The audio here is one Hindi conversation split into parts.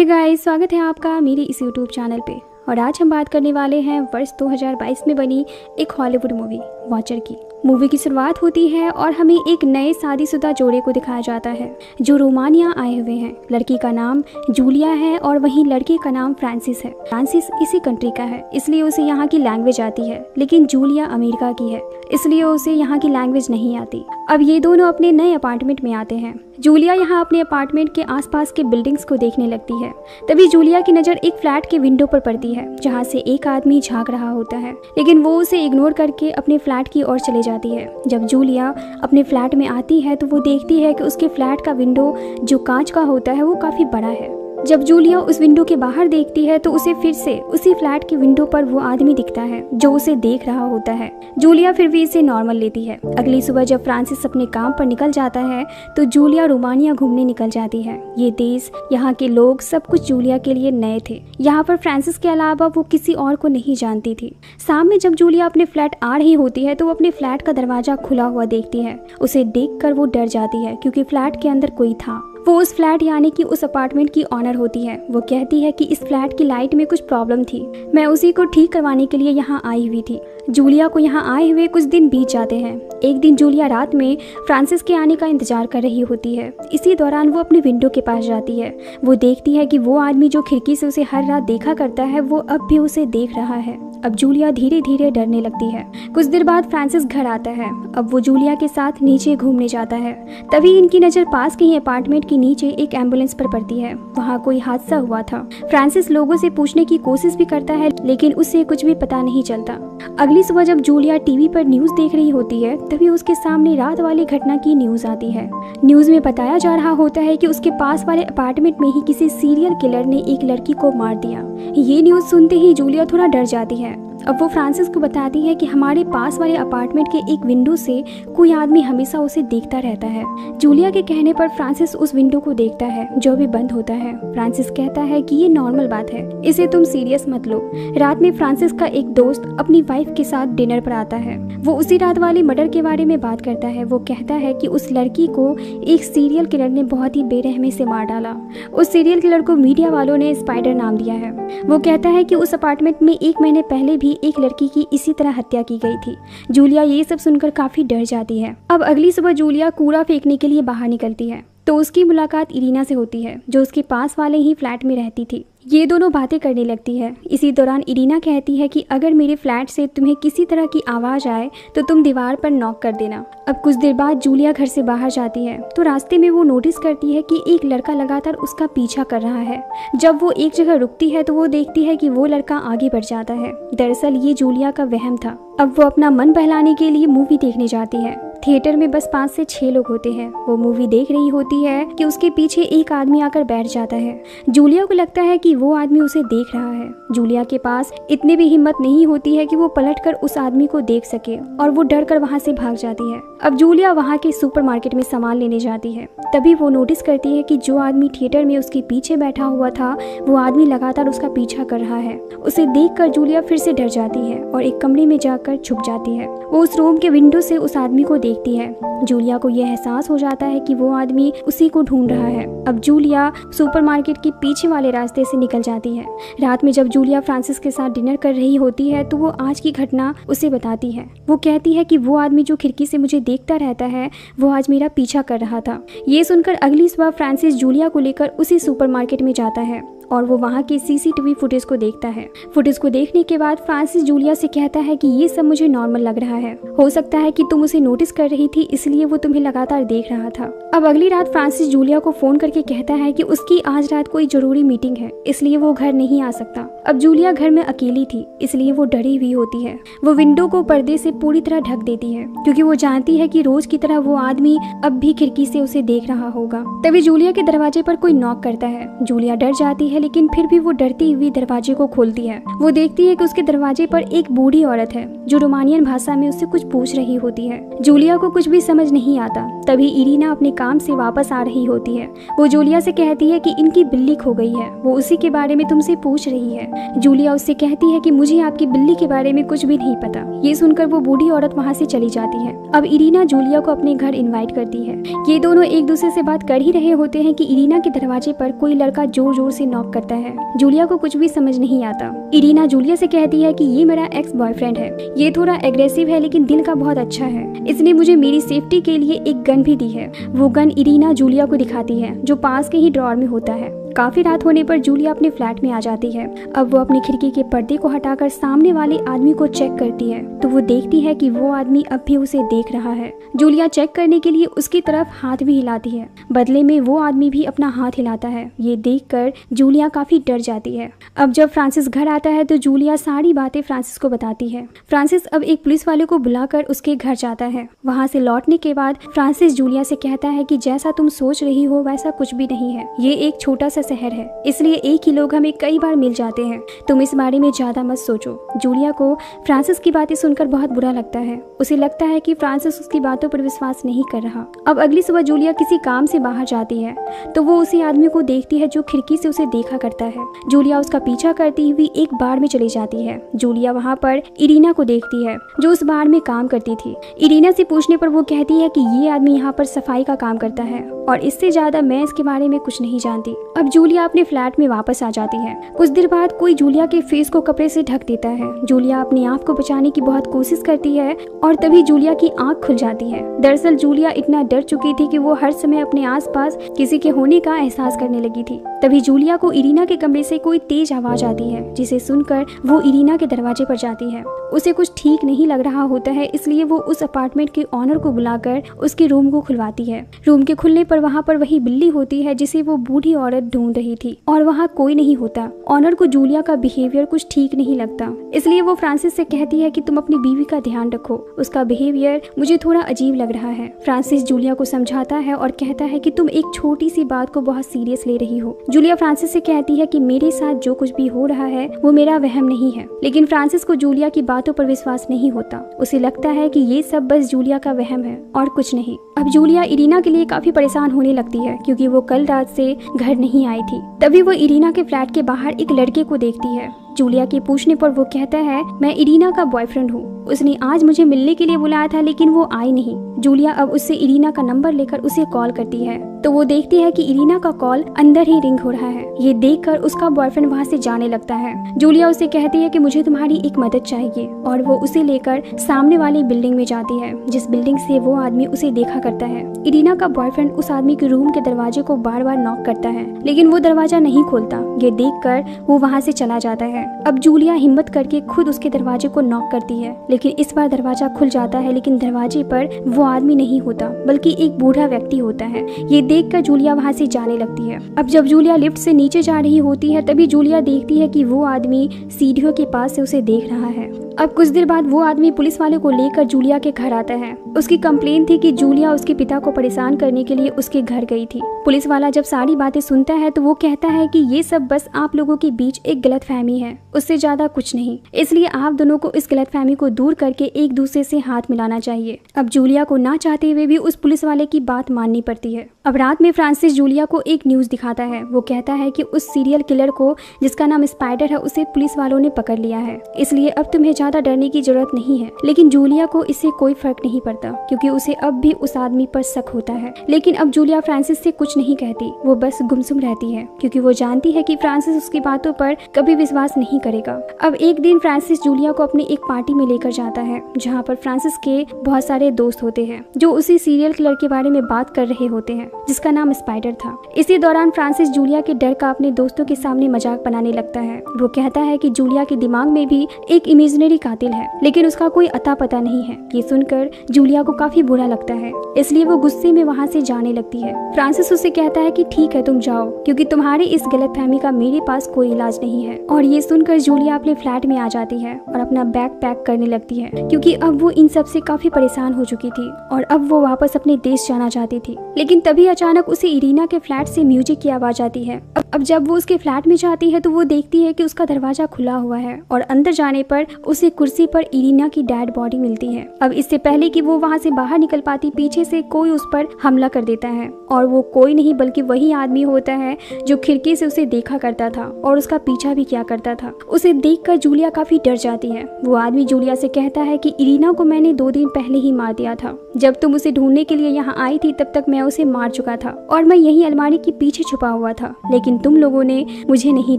हे गाइस, स्वागत है आपका मेरे इस यूट्यूब चैनल पे। और आज हम बात करने वाले हैं वर्ष 2022 में बनी एक हॉलीवुड मूवी वॉचर की। मूवी की शुरुआत होती है और हमें एक नए शादीशुदा जोड़े को दिखाया जाता है जो रोमानिया आए हुए हैं। लड़की का नाम जूलिया है और वहीं लड़के का नाम फ्रांसिस है। फ्रांसिस इसी कंट्री का है इसलिए उसे यहाँ की लैंग्वेज आती है, लेकिन जूलिया अमेरिका की है इसलिए उसे यहाँ की लैंग्वेज नहीं आती। अब ये दोनों अपने नए अपार्टमेंट में आते हैं। जूलिया यहाँ अपने अपार्टमेंट के आसपास के बिल्डिंग्स को देखने लगती है। तभी जूलिया की नज़र एक फ्लैट के विंडो पर पड़ती है जहाँ से एक आदमी झांक रहा होता है, लेकिन वो उसे इग्नोर करके अपने फ्लैट की ओर चले जाती है। जब जूलिया अपने फ्लैट में आती है तो वो देखती है कि उसके फ्लैट का विंडो जो कांच का होता है वो काफ़ी बड़ा है। जब जूलिया उस विंडो के बाहर देखती है तो उसे फिर से उसी फ्लैट के विंडो पर वो आदमी दिखता है जो उसे देख रहा होता है। जूलिया फिर भी इसे नॉर्मल लेती है। अगली सुबह जब फ्रांसिस अपने काम पर निकल जाता है तो जूलिया रोमानिया घूमने निकल जाती है। ये देश, यहाँ के लोग, सब कुछ जूलिया के लिए नए थे। यहाँ पर फ्रांसिस के अलावा वो किसी और को नहीं जानती थी। शाम में जब जूलिया अपने फ्लैट आ रही होती है तो वो अपने फ्लैट का दरवाजा खुला हुआ देखती है। उसे देखकर वो डर जाती है क्योंकि फ्लैट के अंदर कोई था। वो उस फ्लैट यानी कि उस अपार्टमेंट की ऑनर होती है। वो कहती है कि इस फ्लैट की लाइट में कुछ प्रॉब्लम थी, मैं उसी को ठीक करवाने के लिए यहाँ आई हुई थी। जूलिया को यहाँ आए हुए कुछ दिन बीत जाते हैं। एक दिन जूलिया रात में फ्रांसिस के आने का इंतजार कर रही होती है। इसी दौरान वो अपने विंडो के पास जाती है। वो देखती है कि वो आदमी जो खिड़की से उसे हर रात देखा करता है वो अब भी उसे देख रहा है। अब जूलिया धीरे धीरे डरने लगती है। कुछ देर बाद फ्रांसिस घर आता है। अब वो जूलिया के साथ नीचे घूमने जाता है। तभी इनकी नज़र पास के ही अपार्टमेंट के नीचे एक एम्बुलेंस पर पड़ती है। वहाँ कोई हादसा हुआ था। फ्रांसिस लोगों से पूछने की कोशिश भी करता है लेकिन उससे कुछ भी पता नहीं चलता। अगली सुबह जब जूलिया टीवी पर न्यूज़ देख रही होती है तभी उसके सामने रात वाली घटना की न्यूज़ आती है। न्यूज़ में बताया जा रहा होता है कि उसके पास वाले अपार्टमेंट में ही किसी सीरियल किलर ने एक लड़की को मार दिया। ये न्यूज़ सुनते ही जूलिया थोड़ा डर जाती है। अब वो फ्रांसिस को बताती है कि हमारे पास वाले अपार्टमेंट के एक विंडो से कोई आदमी हमेशा उसे देखता रहता है। जूलिया के कहने पर फ्रांसिस उस विंडो को देखता है जो भी बंद होता है। फ्रांसिस कहता है कि ये नॉर्मल बात है, इसे तुम सीरियस मत लो। रात में फ्रांसिस का एक दोस्त अपनी वाइफ के साथ डिनर पर आता है। वो उसी रात वाले मर्डर के बारे में बात करता है। वो कहता है कि उस लड़की को एक सीरियल किलर ने बहुत ही बेरहमी से मार डाला। उस सीरियल किलर को मीडिया वालों ने स्पाइडर नाम दिया है। वो कहता है कि उस अपार्टमेंट में 1 महीने पहले भी एक लड़की की इसी तरह हत्या की गई थी। जूलिया ये सब सुनकर काफी डर जाती है। अब अगली सुबह जूलिया कूड़ा फेंकने के लिए बाहर निकलती है तो उसकी मुलाकात इरीना से होती है जो उसके पास वाले ही फ्लैट में रहती थी। ये दोनों बातें करने लगती है। इसी दौरान इरीना कहती है कि अगर मेरे फ्लैट से तुम्हें किसी तरह की आवाज़ आए तो तुम दीवार पर नॉक कर देना। अब कुछ देर बाद जूलिया घर से बाहर जाती है तो रास्ते में वो नोटिस करती है कि एक लड़का लगातार उसका पीछा कर रहा है। जब वो एक जगह रुकती है तो वो देखती है कि वो लड़का आगे बढ़ जाता है। दरअसल ये जूलिया का वहम था। अब वो अपना मन बहलाने के लिए मूवी देखने जाती है। थिएटर में बस 5 से 6 लोग होते हैं। वो मूवी देख रही होती है कि उसके पीछे एक आदमी आकर बैठ जाता है। जूलिया को लगता है कि वो आदमी उसे देख रहा है। जूलिया के पास इतनी भी हिम्मत नहीं होती है कि वो पलटकर उस आदमी को देख सके और वो डर कर वहाँ से भाग जाती है। अब जूलिया वहाँ के सुपरमार्केट में सामान लेने जाती है। तभी वो नोटिस करती है कि जो आदमी थिएटर में उसके पीछे बैठा हुआ था वो आदमी लगातार उसका पीछा कर रहा है। उसे देखकर जूलिया फिर से डर जाती है और एक कमरे में जाकर छुप जाती है। वो उस रूम के विंडो से उस आदमी को देखती है। जूलिया को यह एहसास हो जाता है कि वो आदमी उसी को ढूंढ रहा है। अब जूलिया सुपरमार्केट के पीछे वाले रास्ते से निकल जाती है। रात में जब जूलिया फ्रांसिस के साथ डिनर कर रही होती है तो वो आज की घटना उसे बताती है। वो कहती है कि वो आदमी जो खिड़की से मुझे देखता रहता है वो आज मेरा पीछा कर रहा था। ये सुनकर अगली सुबह फ्रांसिस जूलिया को लेकर उसी सुपरमार्केट में जाता है और वो वहाँ के सीसीटीवी फुटेज को देखता है। फुटेज को देखने के बाद फ्रांसिस जूलिया से कहता है कि ये सब मुझे नॉर्मल लग रहा है। हो सकता है कि तुम उसे नोटिस कर रही थी इसलिए वो तुम्हें लगातार देख रहा था। अब अगली रात फ्रांसिस जूलिया को फोन करके कहता है कि उसकी आज रात कोई जरूरी मीटिंग है इसलिए वो घर नहीं आ सकता। अब जूलिया घर में अकेली थी इसलिए वो डरी हुई होती है। वो विंडो को पर्दे से पूरी तरह ढक देती है क्योंकि वो जानती है कि रोज की तरह वो आदमी अब भी खिड़की से उसे देख रहा होगा। तभी जूलिया के दरवाजे पर कोई नॉक करता है। जूलिया डर जाती है लेकिन फिर भी वो डरती हुई दरवाजे को खोलती है। वो देखती है कि उसके दरवाजे पर एक बूढ़ी औरत है जो रोमानियन भाषा में उससे कुछ पूछ रही होती है। जूलिया को कुछ भी समझ नहीं आता। तभी इरीना अपने काम से वापस आ रही होती है। वो जूलिया से कहती है कि इनकी बिल्ली खो गई है, वो उसी के बारे में तुमसे पूछ रही है। जूलिया उससे कहती है कि मुझे आपकी बिल्ली के बारे में कुछ भी नहीं पता। ये सुनकर वो बूढ़ी औरत वहाँ से चली जाती है। अब इरीना जूलिया को अपने घर इनवाइट करती है। ये दोनों एक दूसरे से बात कर ही रहे होते हैं कि इरीना के दरवाजे पर कोई लड़का जोर जोर से नॉक नॉक करता है। जूलिया को कुछ भी समझ नहीं आता। इरीना जूलिया से कहती है कि ये मेरा एक्स बॉयफ्रेंड है, ये थोड़ा एग्रेसिव है लेकिन दिल का बहुत अच्छा है, इसने मुझे मेरी सेफ्टी के लिए एक गन भी दी है। वो गन इरीना जूलिया को दिखाती है जो पास के ही ड्रॉर में होता है। काफी रात होने पर जूलिया अपने फ्लैट में आ जाती है। अब वो अपनी खिड़की के पर्दे को हटाकर सामने वाले आदमी को चेक करती है तो वो देखती है कि वो आदमी अब भी उसे देख रहा है। जूलिया चेक करने के लिए उसकी तरफ हाथ भी हिलाती है, बदले में वो आदमी भी अपना हाथ हिलाता है। ये देखकर जूलिया काफी डर जाती है। अब जब फ्रांसिस घर आता है तो जूलिया सारी बातें फ्रांसिस को बताती है। फ्रांसिस अब एक पुलिस वाले को बुलाकर उसके घर जाता है। वहाँ से लौटने के बाद फ्रांसिस जूलिया से कहता है कि जैसा तुम सोच रही हो वैसा कुछ भी नहीं है, ये एक छोटा सा शहर है, इसलिए एक ही लोग हमें कई बार मिल जाते हैं, तुम इस बारे में ज्यादा मत सोचो। जूलिया को फ्रांसिस की बातें सुनकर बहुत बुरा लगता है। उसे लगता है कि फ्रांसिस उसकी बातों पर विश्वास नहीं कर रहा। अब अगली सुबह जूलिया किसी काम से बाहर जाती है तो वो उसी आदमी को देखती है जो खिड़की से उसे देखा करता है। जूलिया उसका पीछा करती हुई एक बार में चली जाती है। जूलिया वहाँ पर इरीना को देखती है जो उस बार में काम करती थी। इरीना से पूछने पर वो कहती है कि ये आदमी यहाँ पर सफाई का काम करता है और इससे ज्यादा मैं इसके बारे में कुछ नहीं जानती। अब जूलिया अपने फ्लैट में वापस आ जाती है। कुछ देर बाद कोई जूलिया के फेस को कपड़े से ढक देता है। जूलिया अपने आप को बचाने की बहुत कोशिश करती है और तभी जूलिया की आंख खुल जाती है। दरअसल जूलिया इतना डर चुकी थी कि वो हर समय अपने आसपास किसी के होने का एहसास करने लगी थी। तभी जूलिया को इरीना के कमरे से कोई तेज आवाज आती है जिसे सुनकर वो इरीना के दरवाजे पर जाती है। उसे कुछ ठीक नहीं लग रहा होता है, इसलिए वो उस अपार्टमेंट के ऑनर को बुलाकर उसके रूम को खुलवाती है। रूम के खुलने पर वहाँ पर वही बिल्ली होती है जिसे वो बूढ़ी औरत ढूंढ रही थी और वहाँ कोई नहीं होता। ऑनर को जूलिया का बिहेवियर कुछ ठीक नहीं लगता, इसलिए वो फ्रांसिस से कहती है कि तुम अपनी बीवी का ध्यान रखो, उसका बिहेवियर मुझे थोड़ा अजीब लग रहा है। फ्रांसिस जूलिया को समझाता है और कहता है कि तुम एक छोटी सी बात को बहुत सीरियस ले रही हो। जूलिया फ्रांसिस से कहती है कि मेरे साथ जो कुछ भी हो रहा है वो मेरा वहम नहीं है, लेकिन फ्रांसिस को जूलिया की बातों पर विश्वास नहीं होता। उसे लगता है कि ये सब बस जूलिया का वहम है और कुछ नहीं। अब जूलिया इरीना के लिए काफी परेशान होने लगती है क्योंकि वो कल रात से घर नहीं आई थी। तभी वो इरीना के फ्लैट के बाहर एक लड़के को देखती है। जूलिया के पूछने पर वो कहता है मैं इरीना का बॉयफ्रेंड हूँ, उसने आज मुझे मिलने के लिए बुलाया था लेकिन वो आई नहीं। जूलिया अब उससे इरीना का नंबर लेकर उसे कॉल करती है तो वो देखती है कि इरीना का कॉल अंदर ही रिंग हो रहा है। ये देखकर उसका बॉयफ्रेंड वहाँ से जाने लगता है। जूलिया उसे कहती है कि मुझे तुम्हारी एक मदद चाहिए और वो उसे लेकर सामने वाली बिल्डिंग में जाती है जिस बिल्डिंग से वो आदमी उसे देखा करता है। इरीना का बॉयफ्रेंड उस आदमी के रूम के दरवाजे को बार बार नॉक करता है लेकिन वो दरवाजा नहीं खोलता। ये देखकर वो वहाँ से चला जाता है। अब जूलिया हिम्मत करके खुद उसके दरवाजे को नॉक करती है लेकिन इस बार दरवाजा खुल जाता है, लेकिन दरवाजे पर वो आदमी नहीं होता बल्कि एक बूढ़ा व्यक्ति होता है। ये देखकर जूलिया वहाँ से जाने लगती है। अब जब जूलिया लिफ्ट से नीचे जा रही होती है तभी जूलिया देखती है कि वो आदमी सीढ़ियों के पास से उसे देख रहा है। अब कुछ देर बाद वो आदमी पुलिस वाले को लेकर जूलिया के घर आता है। उसकी कंप्लेन थी कि जूलिया उसके पिता को परेशान करने के लिए उसके घर गई थी। पुलिस वाला जब सारी बातें सुनता है तो वो कहता है कि ये सब बस आप लोगों के बीच एक गलतफहमी है, उससे ज्यादा कुछ नहीं, इसलिए आप दोनों को इस गलतफहमी को दूर करके एक दूसरे से हाथ मिलाना चाहिए। अब जूलिया को ना चाहते हुए भी उस पुलिस वाले की बात माननी पड़ती है। अब रात में फ्रांसिस जूलिया को एक न्यूज दिखाता है। वो कहता है कि उस सीरियल किलर को जिसका नाम स्पाइडर है उसे पुलिस वालों ने पकड़ लिया है, इसलिए अब तुम्हें ज्यादा डरने की जरूरत नहीं है। लेकिन जूलिया को इससे कोई फर्क नहीं पड़ता क्योंकि उसे अब भी उस आदमी पर शक होता है। लेकिन अब जूलिया फ्रांसिस से कुछ नहीं कहती, वो बस गुमसुम रहती है क्योंकि वो जानती है कि फ्रांसिस उसकी बातों पर कभी विश्वास नहीं करेगा। अब एक दिन फ्रांसिस जूलिया को अपनी एक पार्टी में लेकर जाता है जहाँ पर फ्रांसिस के बहुत सारे दोस्त होते हैं जो उसी सीरियल किलर के बारे में बात कर रहे होते हैं जिसका नाम स्पाइडर था। इसी दौरान फ्रांसिस जूलिया के डर का अपने दोस्तों के सामने मजाक बनाने लगता है। वो कहता है कि जूलिया के दिमाग में भी एक इमेजिनरी कातिल है लेकिन उसका कोई अता पता नहीं है। ये सुनकर जूलिया को काफी बुरा लगता है, इसलिए वो गुस्से में वहाँ से जाने लगती है। फ्रांसिस उससे कहता है कि ठीक है तुम जाओ क्योंकि तुम्हारी इस गलतफहमी का मेरे पास कोई इलाज नहीं है। और ये सुनकर जूलिया अपने फ्लैट में आ जाती है और अपना बैग पैक करने लगती है क्योंकि अब वो इन सब से काफी परेशान हो चुकी थी और अब वो वापस अपने देश जाना चाहती थी। लेकिन तभी अचानक उसे इरीना के फ्लैट से म्यूजिक की आवाज आती है। अब जब वो उसके फ्लैट में जाती है तो वो देखती है कि उसका दरवाजा खुला हुआ है और अंदर जाने पर उसे कुर्सी पर इरीना की डेड बॉडी मिलती है। अब इससे पहले कि वो वहाँ से बाहर निकल पाती पीछे से कोई उस पर हमला कर देता है और वो कोई नहीं बल्कि वही आदमी होता है जो खिड़की से उसे देखा करता था और उसका पीछा भी किया करता था। उसे देखकर जूलिया काफी डर जाती है। वो आदमी जूलिया से कहता है कि इरीना को मैंने 2 दिन पहले ही मार दिया था। जब तुम उसे ढूंढने के लिए यहाँ आई थी तब तक मैं उसे मार चुका था और मैं यही अलमारी के पीछे छुपा हुआ था, लेकिन तुम लोगों ने मुझे नहीं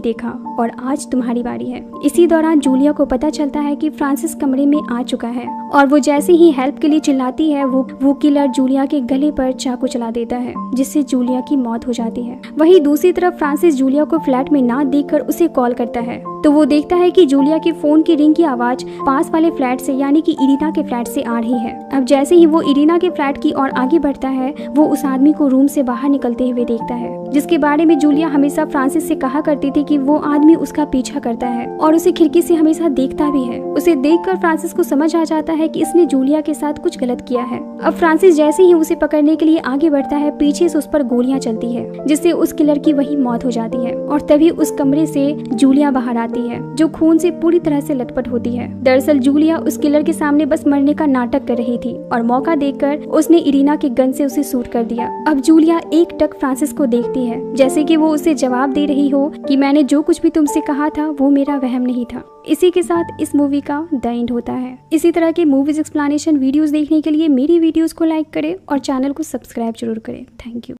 देखा और आज तुम्हारी बारी है। इसी दौरान जूलिया को पता चलता है कि फ्रांसिस कमरे में आ चुका है और वो जैसे ही हेल्प के लिए चिल्लाती है वो किलर जूलिया के गले पर चाकू चला देता है, जिससे जूलिया की मौत हो जाती है। वहीं दूसरी तरफ फ्रांसिस जूलिया को फ्लैट में ना देखकर उसे कॉल करता है तो वो देखता है कि जूलिया के फोन की रिंग की आवाज पास वाले फ्लैट से यानी कि इरीना के फ्लैट से आ रही है। अब जैसे ही वो इरीना के फ्लैट की ओर आगे बढ़ता है वो उस आदमी को रूम से बाहर निकलते हुए देखता है, जिसके बारे में जूलिया हमेशा फ्रांसिस से कहा करती थी कि वो आदमी उसका पीछा करता है और उसे खिड़की से हमेशा देखता भी है। उसे देखकर फ्रांसिस को समझ आ जाता है कि इसने जूलिया के साथ कुछ गलत किया है। अब फ्रांसिस जैसे ही उसे पकड़ने के लिए आगे बढ़ता है पीछे से उस पर गोलियां चलती है, जिससे उस किलर की वही मौत हो जाती है और तभी उस कमरे से जूलिया बाहर आती है जो खून से पूरी तरह से लथपथ होती है। दरअसल जूलिया उस किलर के सामने बस मरने का नाटक कर रही थी और मौका देखकर उसने इरीना के गन से उसे शूट कर दिया। अब जूलिया एक टक फ्रांसिस को देखती है जैसे कि वो उसे जवाब दे रही हो कि मैंने जो कुछ भी तुमसे कहा था वो मेरा वहम नहीं था। इसी के साथ इस मूवी का द एंड होता है। इसी तरह के मूवीज एक्सप्लेनेशन वीडियोस देखने के लिए मेरी वीडियोस को लाइक करें और चैनल को सब्सक्राइब जरूर करें। Thank you.